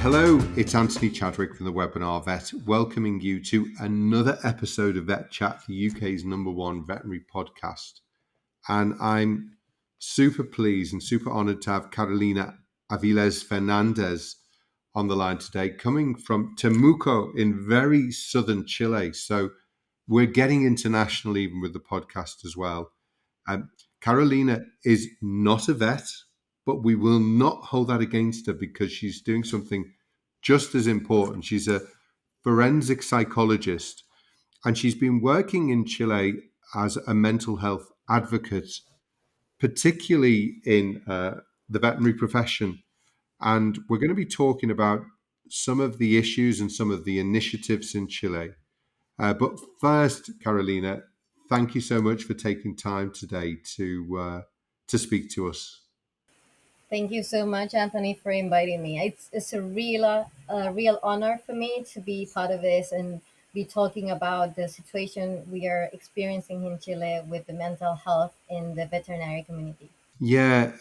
Hello, it's Anthony Chadwick from the Webinar Vet, welcoming you to another episode of VETchat, the UK's #1 veterinary podcast. And I'm super pleased and super honoured to have Carolina Avilés Fernández on the line today, coming from Temuco in very southern Chile. So we're getting international even with the podcast as well. Carolina is not a vet, but we will not hold that against her because she's doing something just as important. She's a forensic psychologist, and she's been working in Chile as a mental health advocate, particularly in the veterinary profession. And we're going to be talking about some of the issues and some of the initiatives in Chile. But first, Carolina, thank you so much for taking time today to speak to us. Thank you so much, Anthony, for inviting me. It's a real honor for me to be part of this and be talking about the situation we are experiencing in Chile with the mental health in the veterinary community. Yeah,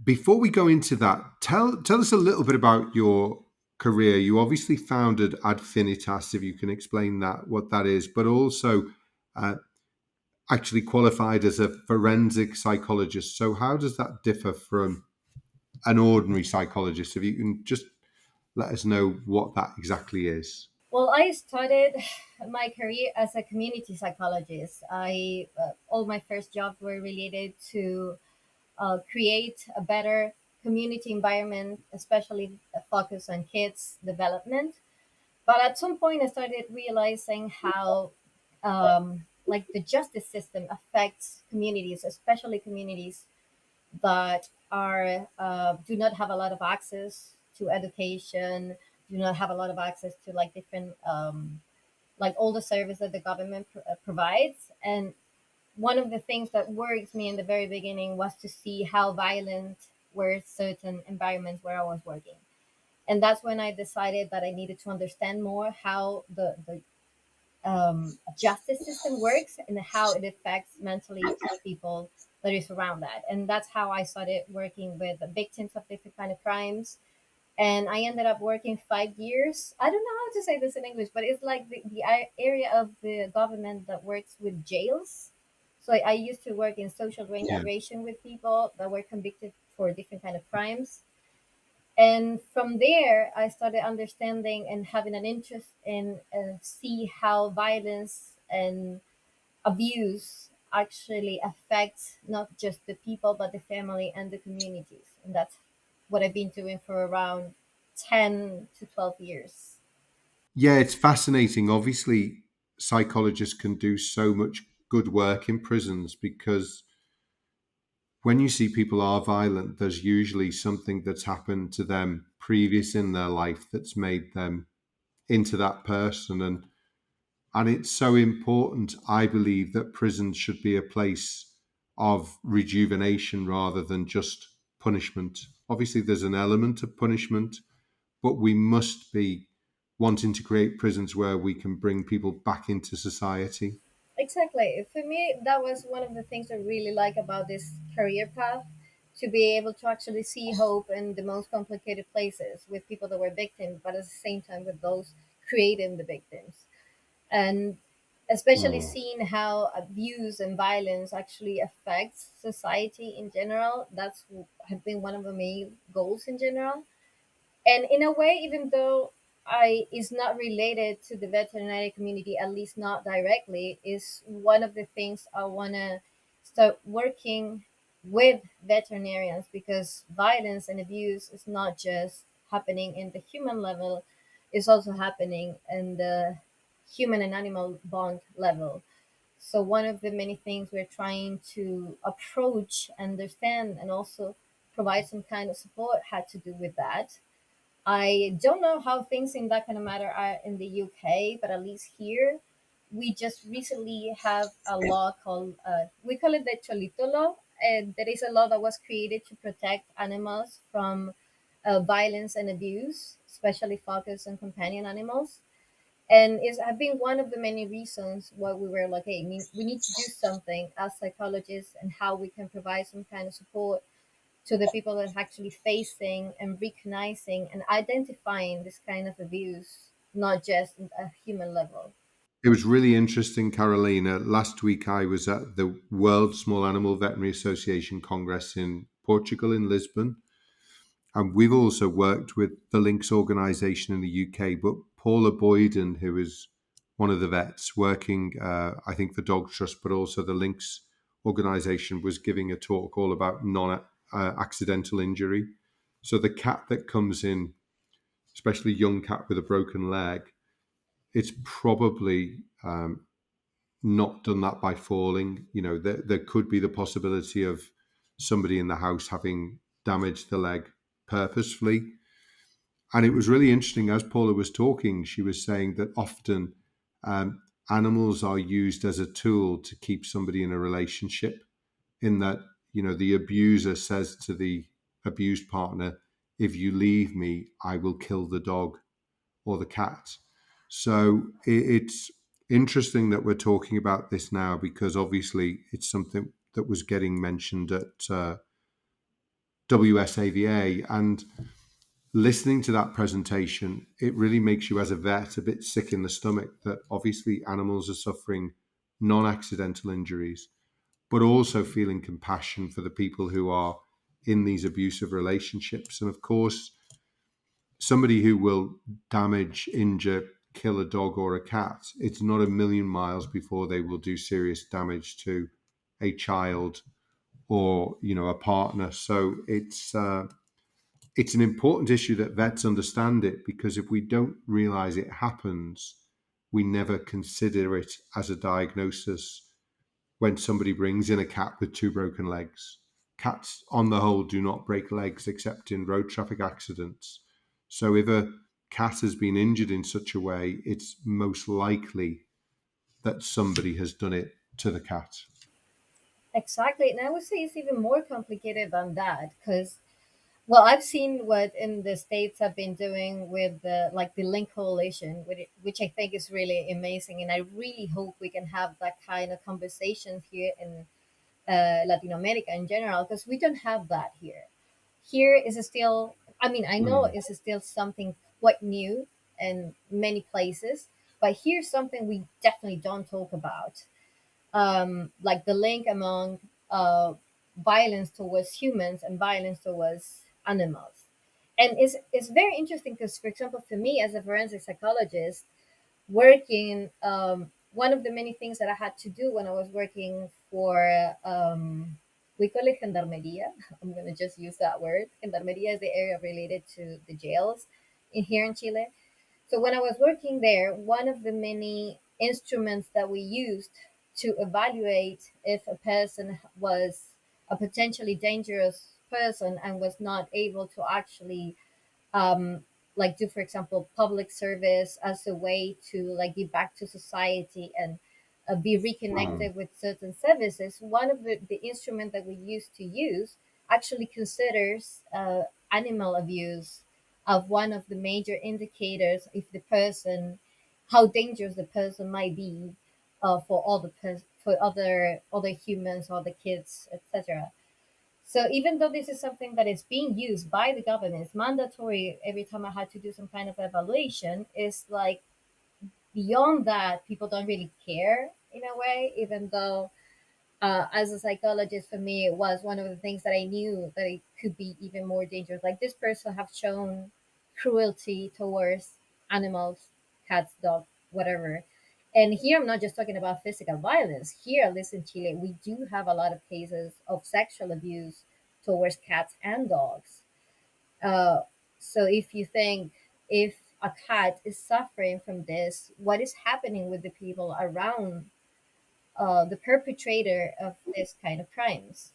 before we go into that, tell us a little bit about your career. You obviously founded Adfinitas, if you can explain that, what that is, but also uh, actually qualified as a forensic psychologist. So how does that differ from an ordinary psychologist? If you can just let us know what that exactly is. Well, I started my career as a community psychologist. I all my first jobs were related to create a better community environment, especially a focus on kids' development. But at some point, I started realizing how, like, the justice system affects communities, especially communities that are do not have a lot of access to education, do not have a lot of access to like different, like all the service that the government provides. And one of the things that worried me in the very beginning was to see how violent were certain environments where I was working. And that's when I decided that I needed to understand more how the justice system works and how it affects mentally people that is around that. And that's how I started working with the victims of different kind of crimes. And I ended up working 5 years. I don't know how to say this in English, but it's like the area of the government that works with jails. So I used to work in social Yeah. reintegration with people that were convicted for different kind of crimes. And from there I started understanding and having an interest in see how violence and abuse actually affects not just the people but the family and the communities. And that's what I've been doing for around 10 to 12 years. Yeah, it's fascinating. Obviously, psychologists can do so much good work in prisons because when you see people are violent, there's usually something that's happened to them previous in their life that's made them into that person. And it's so important, I believe, that prisons should be a place of rejuvenation rather than just punishment. Obviously, there's an element of punishment, but we must be wanting to create prisons where we can bring people back into society. Exactly. For me, that was one of the things I really like about this career path, to be able to actually see hope in the most complicated places with people that were victims, but at the same time with those creating the victims. And especially Mm. seeing how abuse and violence actually affects society in general. That's have been one of the main goals in general. And in a way, even though I is not related to the veterinary community, at least not directly, is one of the things I want to start working with veterinarians, because violence and abuse is not just happening in the human level, it's also happening in the human and animal bond level. So one of the many things we're trying to approach, understand, and also provide some kind of support had to do with that. I don't know how things in that kind of matter are in the UK, but at least here, we just recently have a law called, we call it the Cholito law. And there is a law that was created to protect animals from violence and abuse, especially focused on companion animals. And it's have been one of the many reasons why we were like, hey, we need to do something as psychologists and how we can provide some kind of support to the people that are actually facing and recognizing and identifying this kind of abuse, not just at a human level. It was really interesting, Carolina. Last week I was at the World Small Animal Veterinary Association Congress in Portugal, in Lisbon. And we've also worked with the Lynx organisation in the UK. But Paula Boyden, who is one of the vets working, I think, for Dog Trust, but also the Lynx organisation, was giving a talk all about non-accidental injury. So the cat that comes in, especially young cat with a broken leg, it's probably not done that by falling. You know, there could be the possibility of somebody in the house having damaged the leg purposefully. And it was really interesting as Paula was talking, she was saying that often animals are used as a tool to keep somebody in a relationship, in that, you know, the abuser says to the abused partner, if you leave me, I will kill the dog or the cat. So it's interesting that we're talking about this now, because obviously it's something that was getting mentioned at WSAVA. And listening to that presentation, it really makes you as a vet a bit sick in the stomach that obviously animals are suffering non-accidental injuries, but also feeling compassion for the people who are in these abusive relationships. And of course, somebody who will damage, injure, kill a dog or a cat, it's not a million miles before they will do serious damage to a child or, you know, a partner. So it's an important issue that vets understand it, because if we don't realize it happens, we never consider it as a diagnosis when somebody brings in a cat with two broken legs. Cats, on the whole, do not break legs except in road traffic accidents. So if a cat has been injured in such a way, it's most likely that somebody has done it to the cat. Exactly. And I would say it's even more complicated than that because, well, I've seen what in the States have been doing with the like the Link Coalition, which I think is really amazing. And I really hope we can have that kind of conversation here in Latin America in general, because we don't have that here. Here is still, I mean, I know Mm. it's still something quite new in many places, but here's something we definitely don't talk about, like the link among violence towards humans and violence towards animals. And it's very interesting because, for example, for me as a forensic psychologist, working, one of the many things that I had to do when I was working for, we call it gendarmeria. I'm going to just use that word. Gendarmeria is the area related to the jails in here in Chile. So when I was working there, one of the many instruments that we used to evaluate if a person was a potentially dangerous person and was not able to actually, um, like do, for example, public service as a way to like give back to society and be reconnected with certain services. One of the instrument that we used to use actually considers animal abuse of one of the major indicators if the person, how dangerous the person might be for all the for other humans, other kids, etc. So even though this is something that is being used by the government, it's mandatory every time I had to do some kind of evaluation, is like beyond that, people don't really care in a way, even though as a psychologist, for me, it was one of the things that I knew that it could be even more dangerous. Like this person have shown cruelty towards animals, cats, dogs, whatever. And here I'm not just talking about physical violence. Here, at least in Chile, we do have a lot of cases of sexual abuse towards cats and dogs. Uh, so if you think if a cat is suffering from this, what is happening with the people around the perpetrator of this kind of crimes?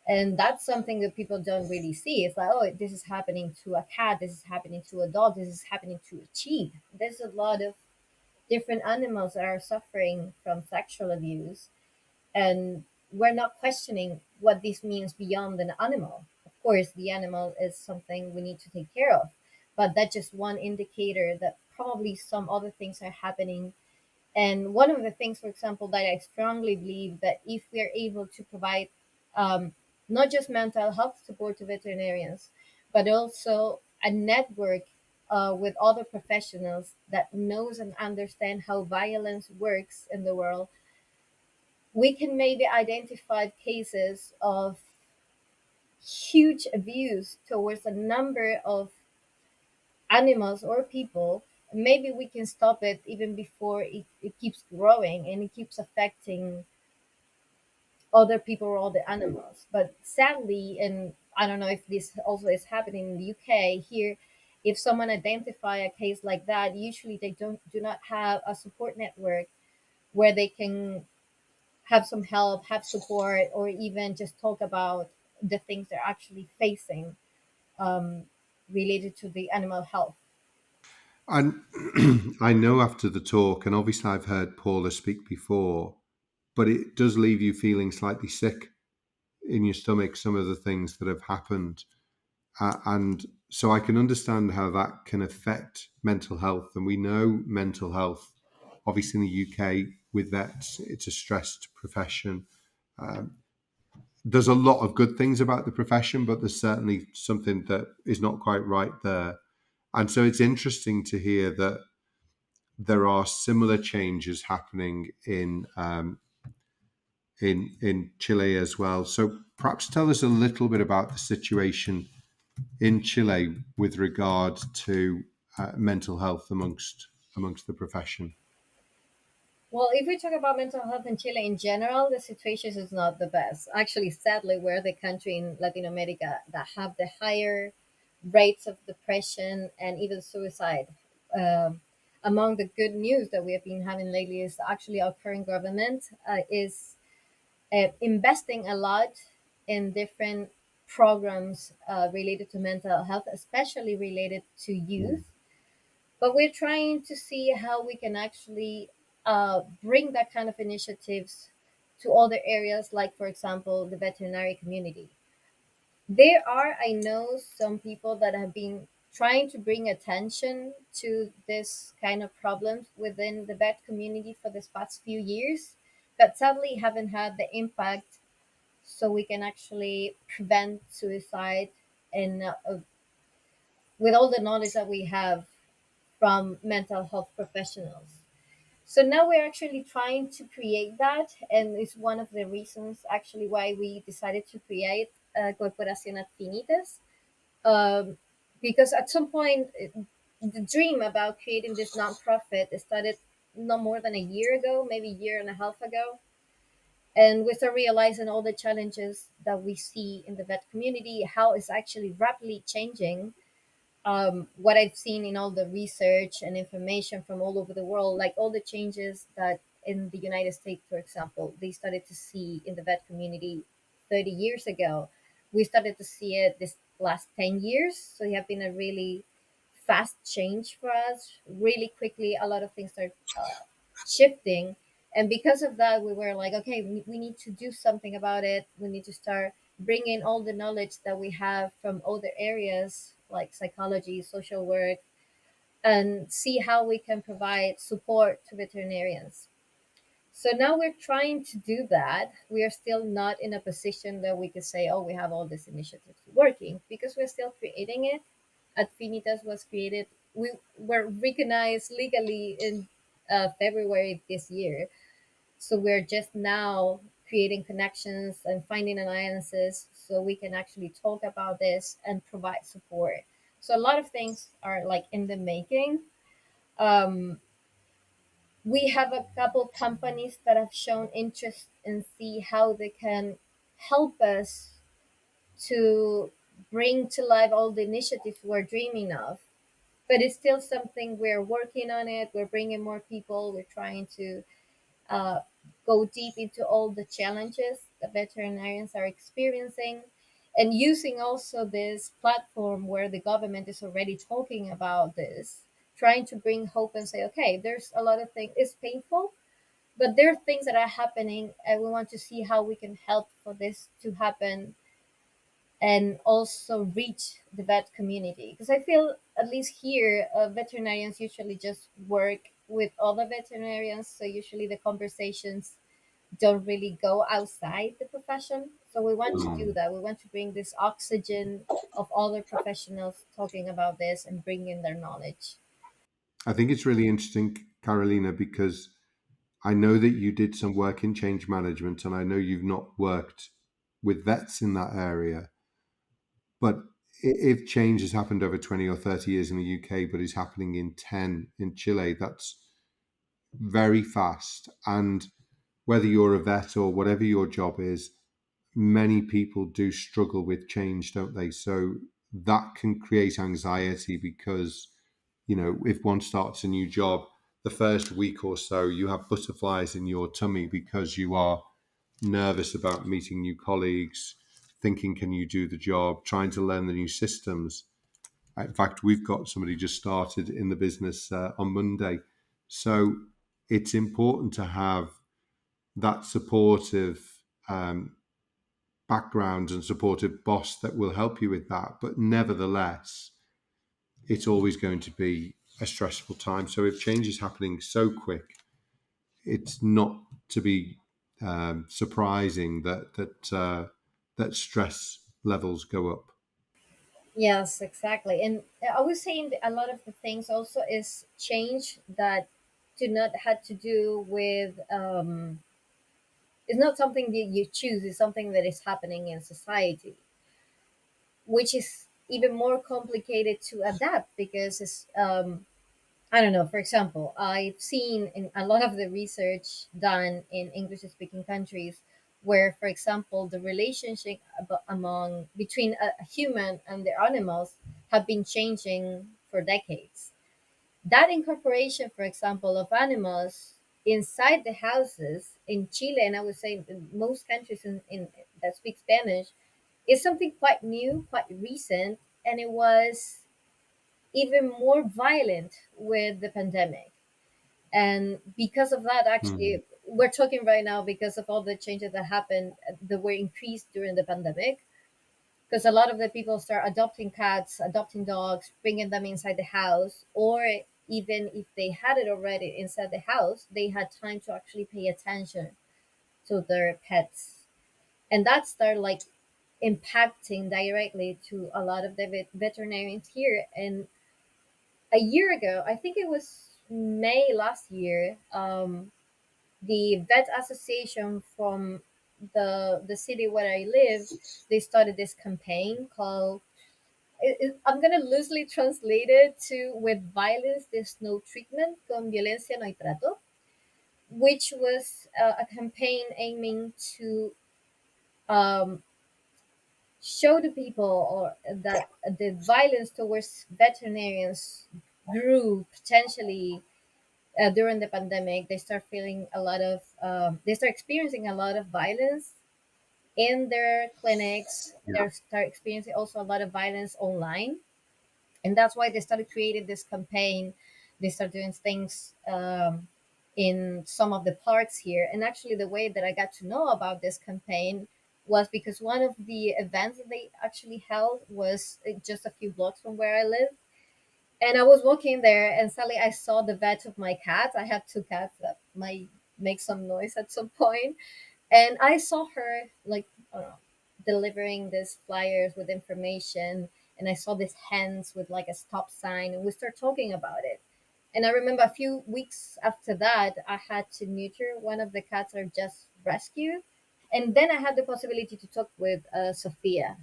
And that's something that people don't really see. It's like, oh, this is happening to a cat, this is happening to a dog, this is happening to a sheep. There's a lot of different animals that are suffering from sexual abuse, and we're not questioning what this means beyond an animal. Of course, the animal is something we need to take care of, but that's just one indicator that probably some other things are happening. And one of the things, for example, that I strongly believe that if we are able to provide not just mental health support to veterinarians, but also a network with other professionals that knows and understand how violence works in the world. We can maybe identify cases of huge abuse towards a number of animals or people. Maybe we can stop it even before it keeps growing and it keeps affecting other people or other animals. But sadly, and I don't know if this also is happening in the UK here, if someone identify a case like that, usually they do not have a support network where they can have some help, have support, or even just talk about the things they're actually facing um, related to the animal health. And I know after the talk, and obviously I've heard Paula speak before, but it does leave you feeling slightly sick in your stomach, some of the things that have happened. And so I can understand how that can affect mental health. And we know mental health, obviously in the UK with vets, it's a stressed profession. Um, there's a lot of good things about the profession, but there's certainly something that is not quite right there. And so it's interesting to hear that there are similar changes happening in Chile as well. So perhaps tell us a little bit about the situation in Chile with regard to mental health amongst the profession. Well, if we talk about mental health in Chile in general, the situation is not the best. Actually, sadly, we're the country in Latin America that have the higher rates of depression and even suicide. Um, Among the good news that we have been having lately is actually our current government is investing a lot in different programs related to mental health, especially related to youth. But we're trying to see how we can actually bring that kind of initiatives to other areas, like, for example, the veterinary community. There are, I know, some people that have been trying to bring attention to this kind of problems within the vet community for this past few years, but sadly haven't had the impact so we can actually prevent suicide and with all the knowledge that we have from mental health professionals. So now we're actually trying to create that, and it's one of the reasons actually why we decided to create Corporación Adfinitas. Um, because at some point, the dream about creating this nonprofit started no more than a year ago, maybe a year and a half ago. And we start realizing all the challenges that we see in the vet community, how it's actually rapidly changing. What I've seen in all the research and information from all over the world, like all the changes that in the United States, for example, they started to see in the vet community 30 years ago. We started to see it this last 10 years. So it have been a really fast change for us. Really quickly, a lot of things start shifting. And because of that, we were like, okay, we need to do something about it. We need to start bringing all the knowledge that we have from other areas like psychology, social work, and see how we can provide support to veterinarians. So now we're trying to do that. We are still not in a position that we could say, oh, we have all these initiatives working because we're still creating it. Adfinitas was created, we were recognized legally in February this year. So we're just now creating connections and finding alliances so we can actually talk about this and provide support. So a lot of things are like in the making. Um, we have a couple companies that have shown interest in see how they can help us to bring to life all the initiatives we're dreaming of. But it's still something we're working on it. We're bringing more people. We're trying to uh, go deep into all the challenges that veterinarians are experiencing and using also this platform where the government is already talking about this, trying to bring hope and say, okay, there's a lot of things, it's painful, but there are things that are happening and we want to see how we can help for this to happen and also reach the vet community. Because I feel, at least here, veterinarians usually just work with other veterinarians. So usually the conversations don't really go outside the profession. So we want to do Mm. that. We want to bring this oxygen of other professionals talking about this and bring in their knowledge. I think it's really interesting, Carolina, because I know that you did some work in change management, and I know you've not worked with vets in that area. But if change has happened over 20 or 30 years in the UK, but is happening in 10 in Chile, that's very fast. And whether you're a vet or whatever your job is, many people do struggle with change, don't they? So that can create anxiety because, if one starts a new job, the first week or so, you have butterflies in your tummy because you are nervous about meeting new colleagues, thinking, can you do the job, trying to learn the new systems. In fact, we've got somebody just started in the business on Monday. So it's important to have that supportive background and supportive boss that will help you with that. But nevertheless, it's always going to be a stressful time. So if change is happening so quick, it's not to be surprising that stress levels go up. Yes, exactly. And I was saying that a lot of the things also is change that do not had to do with it's not something that you choose, it's something that is happening in society, which is even more complicated to adapt because it's I don't know. For example, I've seen in a lot of the research done in English speaking countries where, for example, the relationship among between a human and their animals have been changing for decades. That incorporation, for example, of animals inside the houses in Chile, and I would say in most countries in that speak Spanish, is something quite new, quite recent, and it was even more violent with the pandemic. And because of that, Mm. actually, we're talking right now because of all the changes that happened that were increased during the pandemic. Because a lot of the people start adopting cats, adopting dogs, bringing them inside the house, or even if they had it already inside the house, they had time to actually pay attention to their pets. And that started like impacting directly to a lot of the veterinarians here. And a year ago, I think it was May last year, the vet association from the city where I live, they started this campaign called. I'm gonna loosely translate it to "With violence, there's no treatment" con violencia no hay trato, which was a campaign aiming to um, show the people or that the violence towards veterinarians grew potentially during the pandemic. They start feeling a lot of they start experiencing a lot of violence in their clinics. Yeah. They start experiencing also a lot of violence online, and that's why they started creating this campaign. They start doing things in some of the parks here. And actually, the way that I got to know about this campaign was because one of the events that they actually held was just a few blocks from where I live. And I was walking there, and suddenly I saw the vet of my cat. I have two cats that might make some noise at some point, and I saw her like delivering these flyers with information, and I saw these hands with like a stop sign, and we start talking about it. And I remember a few weeks after that, I had to neuter one of the cats I just rescued, and then I had the possibility to talk with Sophia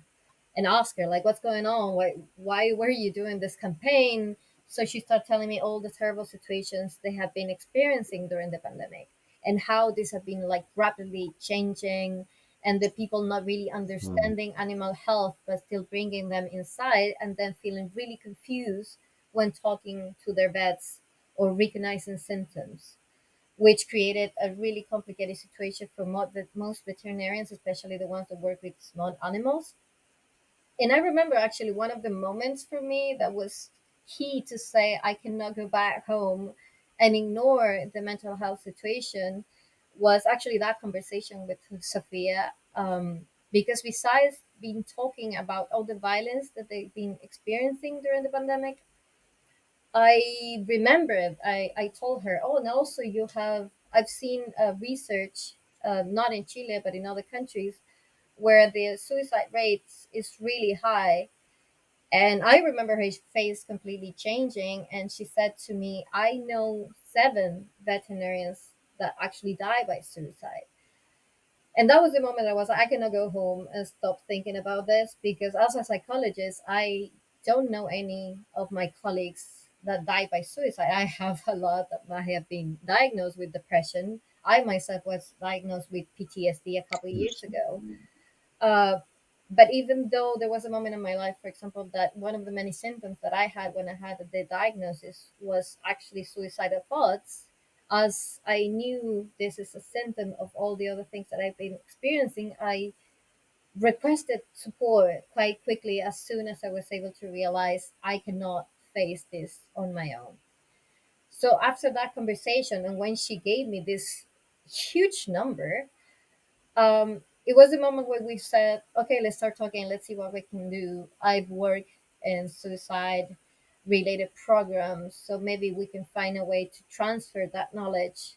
and ask her like, what's going on, why were you doing this campaign? So she started telling me all the terrible situations they have been experiencing during the pandemic, and how this have been like rapidly changing, and the people not really Mm. understanding animal health but still bringing them inside, and then feeling really confused when talking to their vets or recognizing symptoms, which created a really complicated situation for most veterinarians, especially the ones that work with small animals. And I remember actually one of the moments for me that was key to say I cannot go back home and ignore the mental health situation was actually that conversation with Sophia. Because besides being talking about all the violence that they've been experiencing during the pandemic, I remembered I told her, oh, and also you have, I've seen research, not in Chile, but in other countries, where the suicide rates is really high. And I remember her face completely changing, and she said to me, I know 7 veterinarians that actually die by suicide. And that was the moment I was like, I cannot go home and stop thinking about this, because as a psychologist, I don't know any of my colleagues that died by suicide. I have a lot that I have been diagnosed with depression. I myself was diagnosed with PTSD a couple of years ago. Uh, but even though there was a moment in my life, for example, that one of the many symptoms that I had when I had the diagnosis was actually suicidal thoughts, as I knew this is a symptom of all the other things that I've been experiencing, I requested support quite quickly as soon as I was able to realize I cannot face this on my own. So after that conversation, and when she gave me this huge number, it was the moment where we said, okay, let's start talking. Let's see what we can do. I've worked in suicide related programs, so maybe we can find a way to transfer that knowledge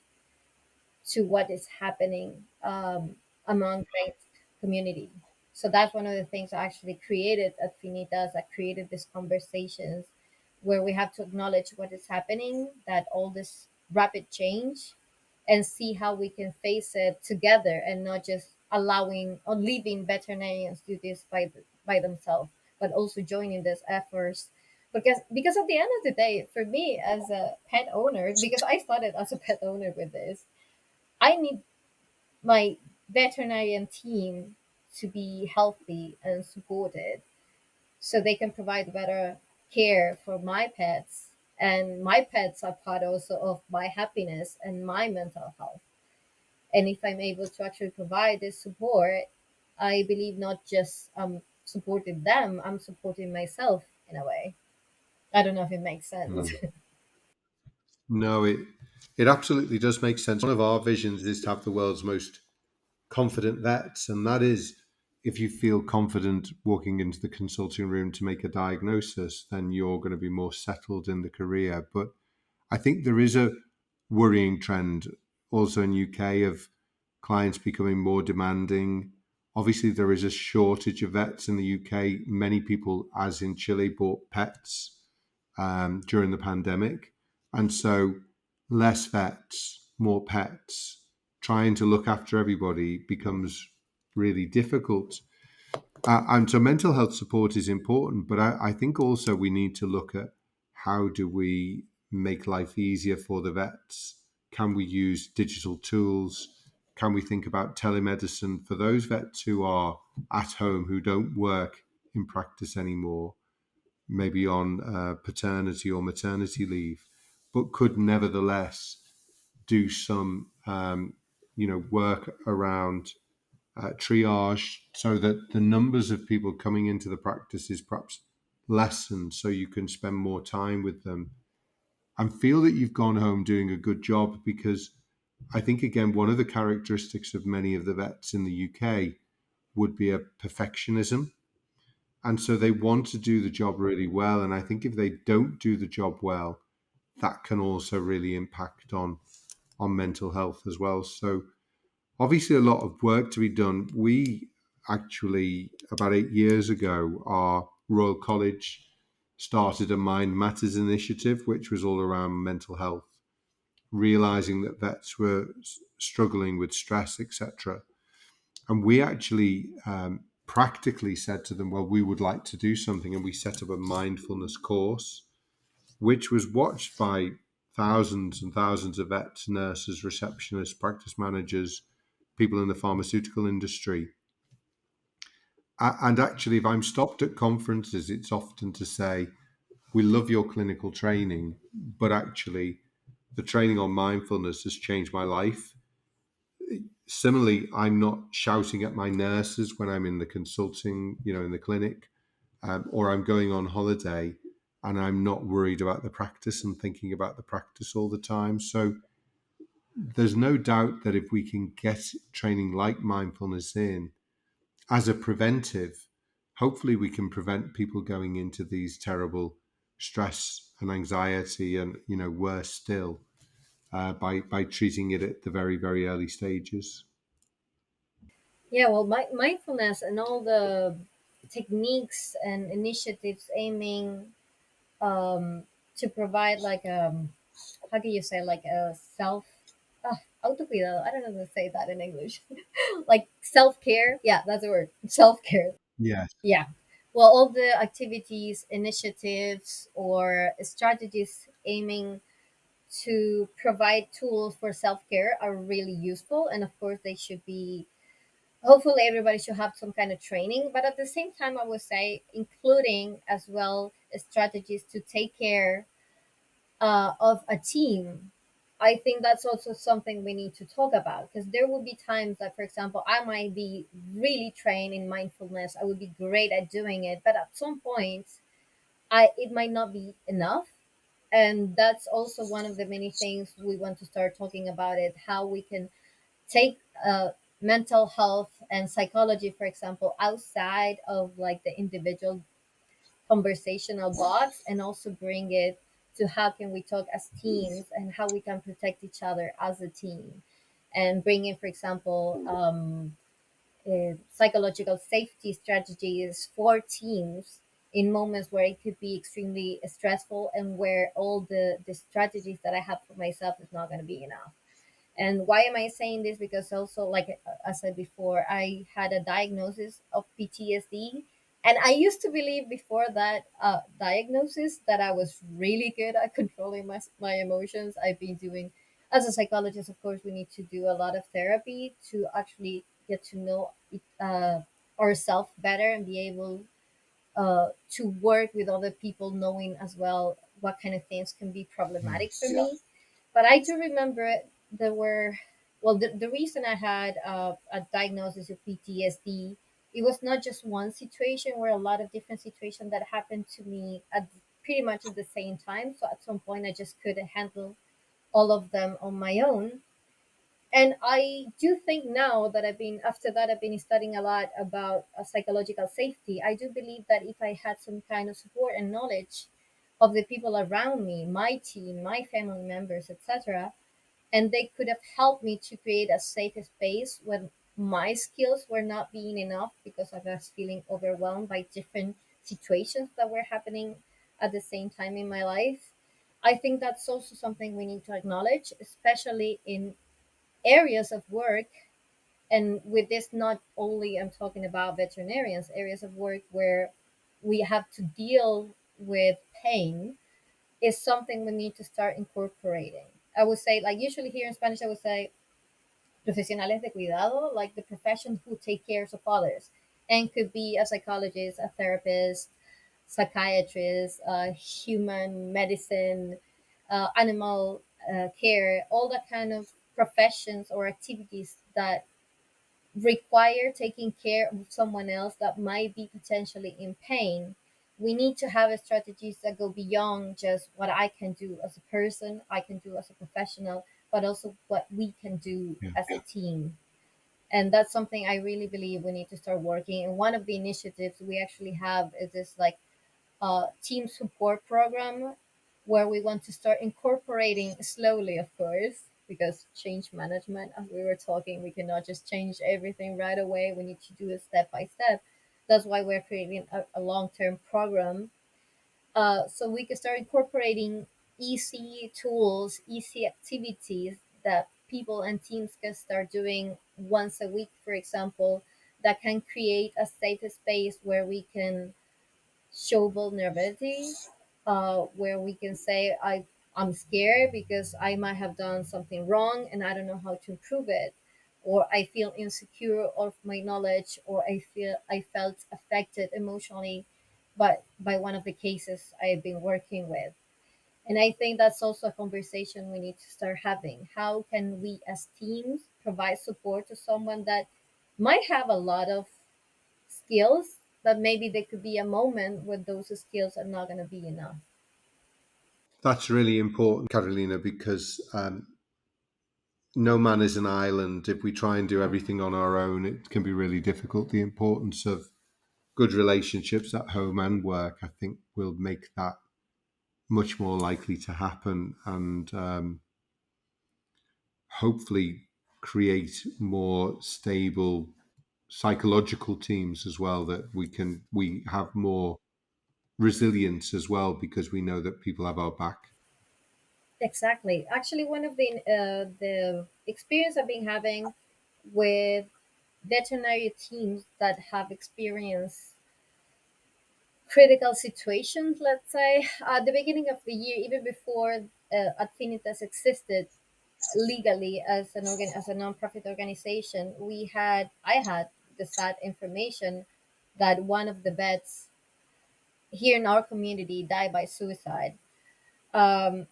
to what is happening among the community. So that's one of the things I actually created at Finitas. I created these conversations where we have to acknowledge what is happening, that all this rapid change, and see how we can face it together, and not just allowing or leaving veterinarians do this by themselves, but also joining these efforts. Because at the end of the day, for me as a pet owner, because I started as a pet owner with this, I need my veterinarian team to be healthy and supported, so they can provide better care for my pets. And my pets are part also of my happiness and my mental health. And if I'm able to actually provide this support, I believe not just supporting them, I'm supporting myself in a way. I don't know if it makes sense. Mm. No, it absolutely does make sense. One of our visions is to have the world's most confident vets, and that is, if you feel confident walking into the consulting room to make a diagnosis, then you're going to be more settled in the career. But I think there is a worrying trend also in UK of clients becoming more demanding. Obviously, there is a shortage of vets in the UK. Many people, as in Chile, bought pets during the pandemic. And so less vets, more pets, trying to look after everybody becomes really difficult. And so mental health support is important, but I think also we need to look at how do we make life easier for the vets? Can we use digital tools? Can we think about telemedicine for those vets who are at home, who don't work in practice anymore, maybe on paternity or maternity leave, but could nevertheless do some, work around triage so that the numbers of people coming into the practice is perhaps lessened so you can spend more time with them and feel that you've gone home doing a good job. Because I think, again, one of the characteristics of many of the vets in the UK would be a perfectionism. And so they want to do the job really well. And I think if they don't do the job well, that can also really impact on mental health as well. So obviously a lot of work to be done. We actually, about 8 years ago, our Royal College started a Mind Matters initiative, which was all around mental health, realizing that vets were struggling with stress, etc. And we actually practically said to them, well, we would like to do something. And we set up a mindfulness course, which was watched by thousands and thousands of vets, nurses, receptionists, practice managers, people in the pharmaceutical industry. And actually, if I'm stopped at conferences, it's often to say, we love your clinical training, but actually, the training on mindfulness has changed my life. Similarly, I'm not shouting at my nurses when I'm in the consulting, in the clinic, or I'm going on holiday and I'm not worried about the practice and thinking about the practice all the time. So there's no doubt that if we can get training like mindfulness in as a preventive, hopefully we can prevent people going into these terrible stress and anxiety and, worse still, by treating it at the very, very early stages. Yeah, well, mindfulness and all the techniques and initiatives aiming to provide like how can you say, like a self autocuidado. I don't know how to say that in English. Like self care. Yeah, that's the word. Self care. Yes. Yeah. Well, all the activities, initiatives, or strategies aiming to provide tools for self care are really useful, and of course, they should be. Hopefully, everybody should have some kind of training, but at the same time, I would say including as well strategies to take care of a team. I think that's also something we need to talk about, because there will be times that, for example, I might be really trained in mindfulness. I would be great at doing it, but at some point, I it might not be enough. And that's also one of the many things we want to start talking about it, how we can take mental health and psychology, for example, outside of like the individual conversational box, and also bring it to how can we talk as teams and how we can protect each other as a team, and bring in, for example, psychological safety strategies for teams in moments where it could be extremely stressful, and where all the strategies that I have for myself is not going to be enough. And why am I saying this? Because also, like I said before, I had a diagnosis of PTSD. And I used to believe before that diagnosis that I was really good at controlling my emotions. I've been doing, as a psychologist, of course, we need to do a lot of therapy to actually get to know ourselves better, and be able to work with other people, knowing as well what kind of things can be problematic for Yes. me. But I do remember there were, well, the reason I had a diagnosis of PTSD, it was not just one situation, where a lot of different situations that happened to me at pretty much at the same time. So at some point, I just couldn't handle all of them on my own. And I do think now that after that, I've been studying a lot about psychological safety. I do believe that if I had some kind of support and knowledge of the people around me, my team, my family members, etc., and they could have helped me to create a safe space when my skills were not being enough, because I was feeling overwhelmed by different situations that were happening at the same time in my life. I think that's also something we need to acknowledge, especially in areas of work. And with this, not only I'm talking about veterinarians, areas of work where we have to deal with pain, is something we need to start incorporating. I would say, like usually here in Spanish, I would say profesionales de cuidado, like the professions who take care of others, and could be a psychologist, a therapist, psychiatrist, human medicine, animal care, all that kind of professions or activities that require taking care of someone else that might be potentially in pain. We need to have strategies that go beyond just what I can do as a person, I can do as a professional, but also what we can do Yeah. as a team. And that's something I really believe we need to start working. And one of the initiatives we actually have is this like team support program, where we want to start incorporating slowly, of course, because change management, as we were talking, we cannot just change everything right away. We need to do it step by step. That's why we're creating a long term program, so we can start incorporating easy tools, easy activities that people and teams can start doing once a week, for example, that can create a safe space where we can show vulnerability, where we can say, I'm scared because I might have done something wrong and I don't know how to improve it, or I feel insecure of my knowledge, or I felt affected emotionally by one of the cases I've been working with. And I think that's also a conversation we need to start having. How can we as teams provide support to someone that might have a lot of skills, but maybe there could be a moment where those skills are not going to be enough. That's really important, Carolina, because no man is an island. If we try and do everything on our own, it can be really difficult. The importance of good relationships at home and work, I think, will make that much more likely to happen, and hopefully create more stable psychological teams as well, that we have more resilience as well because we know that people have our back. Exactly. Actually, one of the experience I've been having with veterinary teams that have experienced critical situations, let's say, at the beginning of the year, even before Adfinitas existed legally as as a nonprofit organization, I had the sad information that one of the vets here in our community died by suicide. Um,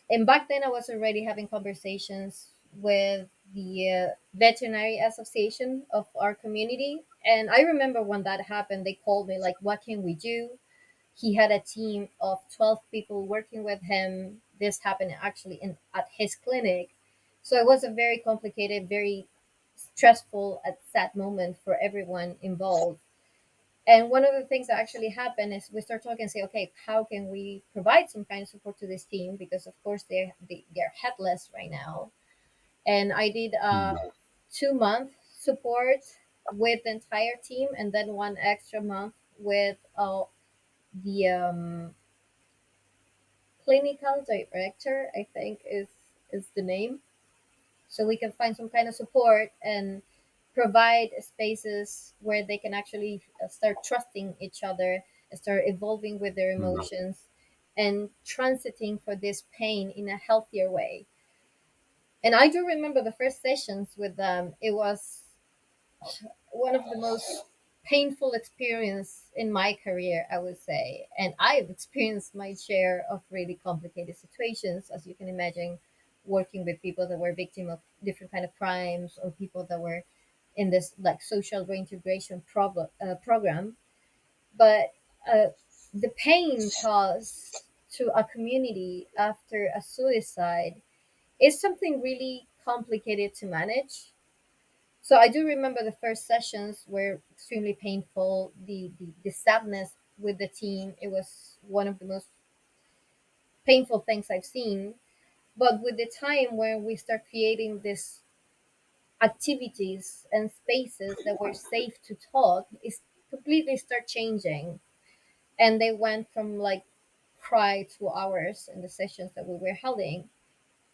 and back then, I was already having conversations with the veterinary association of our community. And I remember when that happened, they called me like, "What can we do?" He had a team of 12 people working with him. This happened actually at his clinic. So it was a very complicated, very stressful, and sad moment for everyone involved. And one of the things that actually happened is we start talking and say, okay, how can we provide some kind of support to this team? Because of course they're headless right now. And I did Mm. 2 month support with the entire team, and then one extra month with the clinical director, I think is the name. So we can find some kind of support and provide spaces where they can actually start trusting each other, start evolving with their Mm. emotions, and transiting for this pain in a healthier way. And I do remember the first sessions with them. It was one of the most painful experience in my career, I would say. And I've experienced my share of really complicated situations, as you can imagine, working with people that were victim of different kind of crimes or people that were in this like social reintegration program. But uh, the pain caused to a community after a suicide is something really complicated to manage. So I do remember the first sessions were extremely painful. The sadness with the team, it was one of the most painful things I've seen. But with the time where we start creating these activities and spaces that were safe to talk, it's completely start changing. And they went from like cry 2 hours in the sessions that we were holding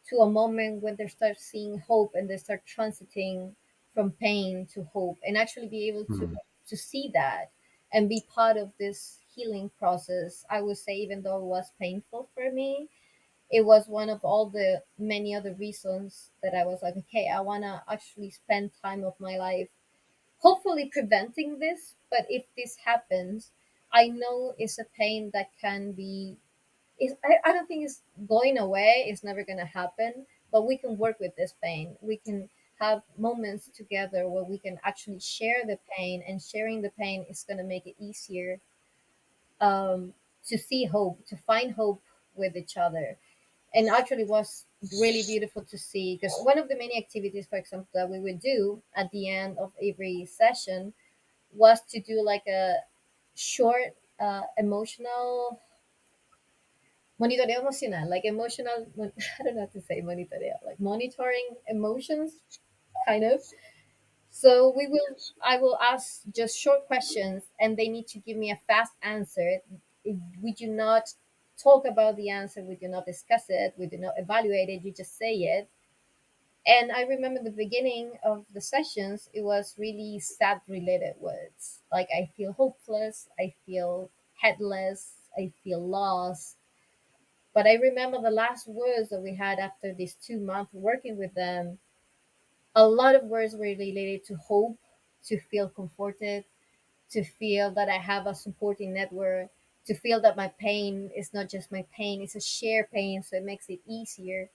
to a moment when they start seeing hope and they start transiting from pain to hope and actually be able Mm. to see that and be part of this healing process. I would say, even though it was painful for me, it was one of all the many other reasons that I was like, okay, I want to actually spend time of my life hopefully preventing this. But if this happens, I know it's a pain that can be I don't think it's going away. It's never going to happen. But we can work with this pain. We can have moments together where we can actually share the pain, and sharing the pain is going to make it easier to see hope, to find hope with each other. And actually was really beautiful to see because one of the many activities, for example, that we would do at the end of every session was to do like a short emotional monitoreo emocional, like emotional, I don't know how to say monitoreo, like monitoring emotions, kind of. So I will ask just short questions and they need to give me a fast answer. We do not talk about the answer, we do not discuss it, we do not evaluate it, you just say it. And I remember the beginning of the sessions, it was really sad related words. Like I feel hopeless, I feel headless, I feel lost. But I remember the last words that we had after these 2 months working with them. A lot of words were related to hope, to feel comforted, to feel that I have a supporting network, to feel that my pain is not just my pain, it's a shared pain. So it makes it easier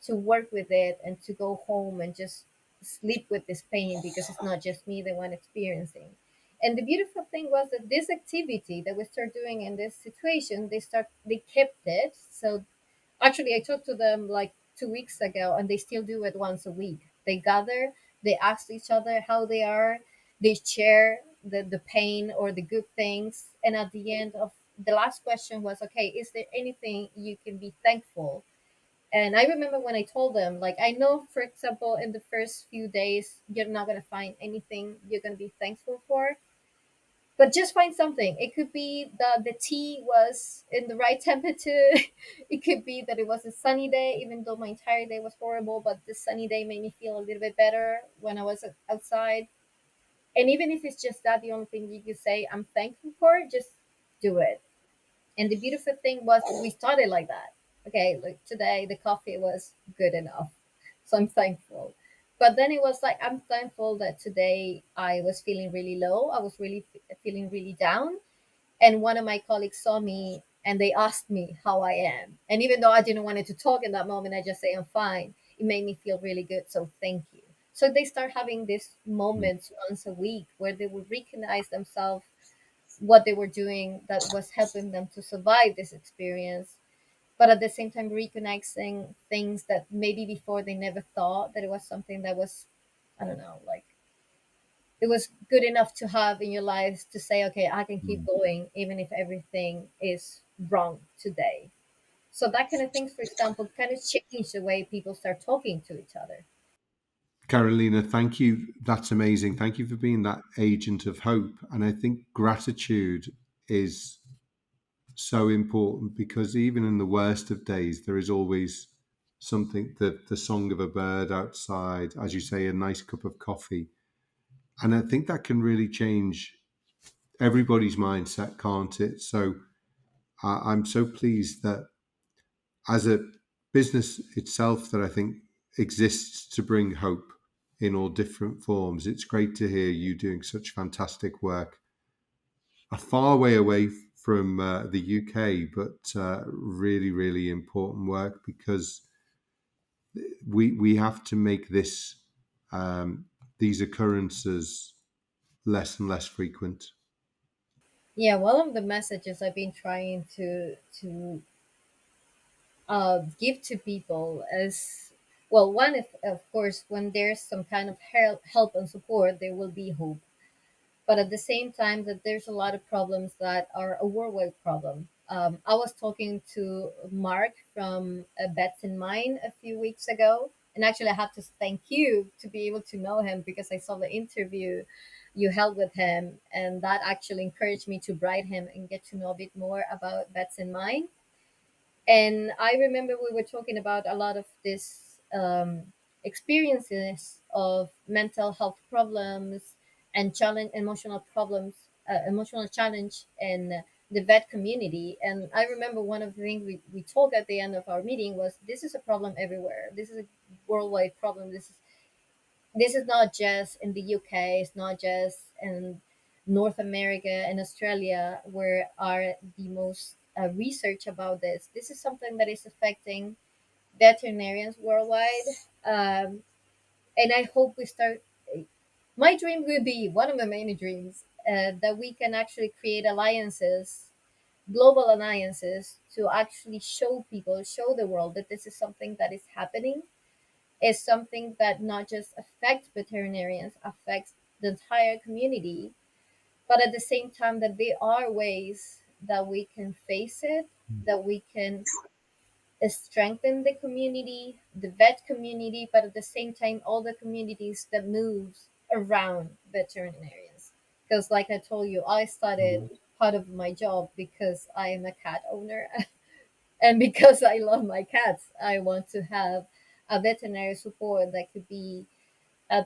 to work with it and to go home and just sleep with this pain because it's not just me the one experiencing. And the beautiful thing was that this activity that we start doing in this situation, they kept it. So actually, I talked to them like 2 weeks ago, and they still do it once a week. They gather, they ask each other how they are, they share the pain or the good things. And at the end of the last question was, okay, is there anything you can be thankful? And I remember when I told them, like, I know, for example, in the first few days, you're not going to find anything you're going to be thankful for, but just find something. It could be that the tea was in the right temperature. It could be that it was a sunny day, even though my entire day was horrible, but the sunny day made me feel a little bit better when I was outside. And even if it's just that, the only thing you could say I'm thankful for, just do it. And the beautiful thing was we started like that. Okay, like today the coffee was good enough. So I'm thankful. But then it was like I'm thankful that today I was feeling really low. I was really feeling really down. And one of my colleagues saw me and they asked me how I am. And even though I didn't want to talk in that moment, I just say I'm fine. It made me feel really good. So thank you. So they start having these moments once a week where they would recognize themselves what they were doing that was helping them to survive this experience, but at the same time recognizing things that maybe before they never thought that it was something that was, I don't know, like it was good enough to have in your lives to say, okay, I can keep going even if everything is wrong today. So that kind of things, for example, kind of change the way people start talking to each other. Carolina, thank you. That's amazing. Thank you for being that agent of hope. And I think gratitude is so important because even in the worst of days, there is always something, the song of a bird outside, as you say, a nice cup of coffee. And I think that can really change everybody's mindset, can't it? So I'm so pleased that as a business itself that I think exists to bring hope in all different forms, it's great to hear you doing such fantastic work a far way away from the UK, but really, really important work because we have to make these occurrences less and less frequent. Yeah, one of the messages I've been trying to give to people is, well, one, if, of course, when there's some kind of help and support, there will be hope. But at the same time, that there's a lot of problems that are a worldwide problem. I was talking to Mark from Bets in Mind a few weeks ago, and actually, I have to thank you to be able to know him because I saw the interview you held with him, and that actually encouraged me to write him and get to know a bit more about Bets in Mind. And I remember we were talking about a lot of this experiences of mental health problems and challenge emotional problems, emotional challenge in the vet community. And I remember one of the things we talked at the end of our meeting was this is a problem everywhere. This is a worldwide problem. This is not just in the UK. It's not just in North America and Australia where are the most research about this. This is something that is affecting veterinarians worldwide. Um, and I hope we start. My dream will be one of my many dreams that we can actually create alliances, global alliances, to actually show people, show the world that this is something that is happening, is something that not just affects veterinarians, affects the entire community, but at the same time that there are ways that we can face it, that we can strengthen the community, the vet community, but at the same time all the communities that moves around veterinarians. Because like I told you, I started part of my job because I am a cat owner and because I love my cats. I want to have a veterinary support that could be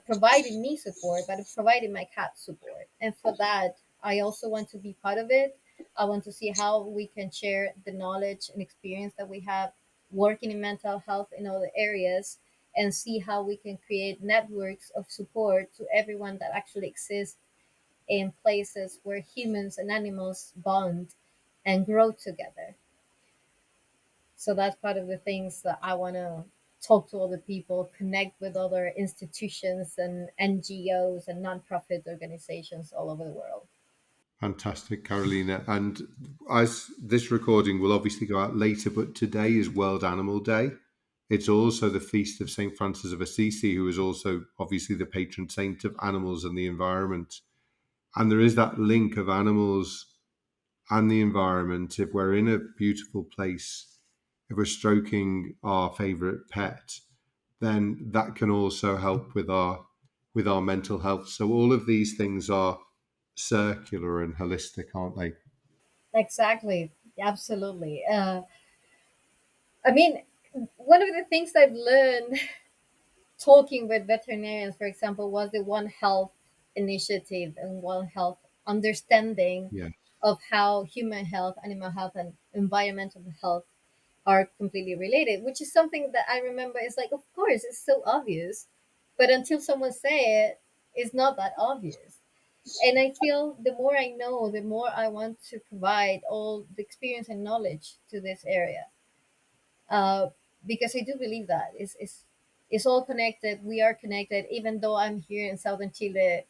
providing me support, but providing my cat support. And for that, I also want to be part of it. I want to see how we can share the knowledge and experience that we have working in mental health in other areas and see how we can create networks of support to everyone that actually exists in places where humans and animals bond and grow together. So that's part of the things that I want to talk to other people, connect with other institutions and NGOs and nonprofit organizations all over the world. Fantastic, Carolina. And as this recording will obviously go out later, but today is World Animal Day. It's also the feast of St. Francis of Assisi, who is also obviously the patron saint of animals and the environment. And there is that link of animals and the environment. If we're in a beautiful place, if we're stroking our favorite pet, then that can also help with our mental health. So all of these things are circular and holistic, aren't they? Exactly. Absolutely. I mean, one of the things I've learned talking with veterinarians, for example, was the One Health initiative and One Health understanding Yeah. of how human health, animal health, and environmental health are completely related, which is something that I remember is like, of course, it's so obvious, but until someone say it, it's not that obvious. And I feel the more I know, the more I want to provide all the experience and knowledge to this area, uh, because I do believe that it's all connected. We are connected, even though I'm here in southern Chile,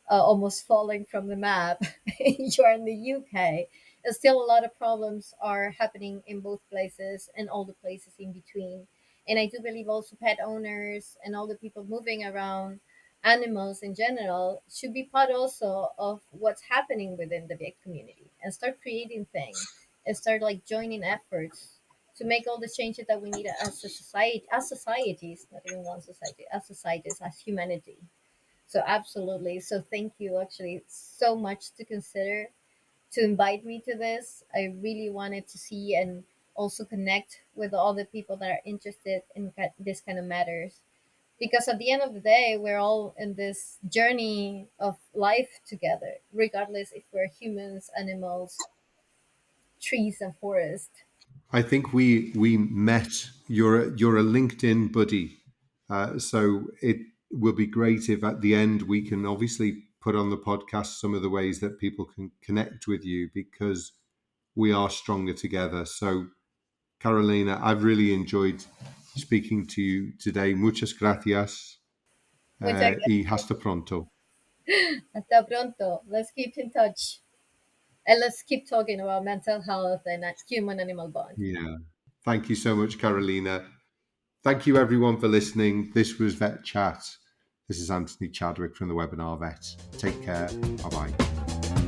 almost falling from the map. You are in the UK. And still, a lot of problems are happening in both places and all the places in between. And I do believe also pet owners and all the people moving around animals in general should be part also of what's happening within the vet community and start creating things and start like joining efforts to make all the changes that we need as a society, as societies, not even one society, as societies, as humanity. So absolutely. So thank you actually so much to consider to invite me to this. I really wanted to see and also connect with all the people that are interested in this kind of matters. Because at the end of the day, we're all in this journey of life together, regardless if we're humans, animals, trees, and forest. I think we met. You're a LinkedIn buddy, so it will be great if at the end we can obviously put on the podcast some of the ways that people can connect with you, because we are stronger together. So Carolina, I've really enjoyed speaking to you today. Muchas gracias, Muchas y gracias. hasta pronto. Hasta pronto. Let's keep in touch. And let's keep talking about mental health and that human animal bond. Yeah. Thank you so much, Carolina. Thank you, everyone, for listening. This was Vet Chat. This is Anthony Chadwick from the Webinar Vet. Take care. Bye bye.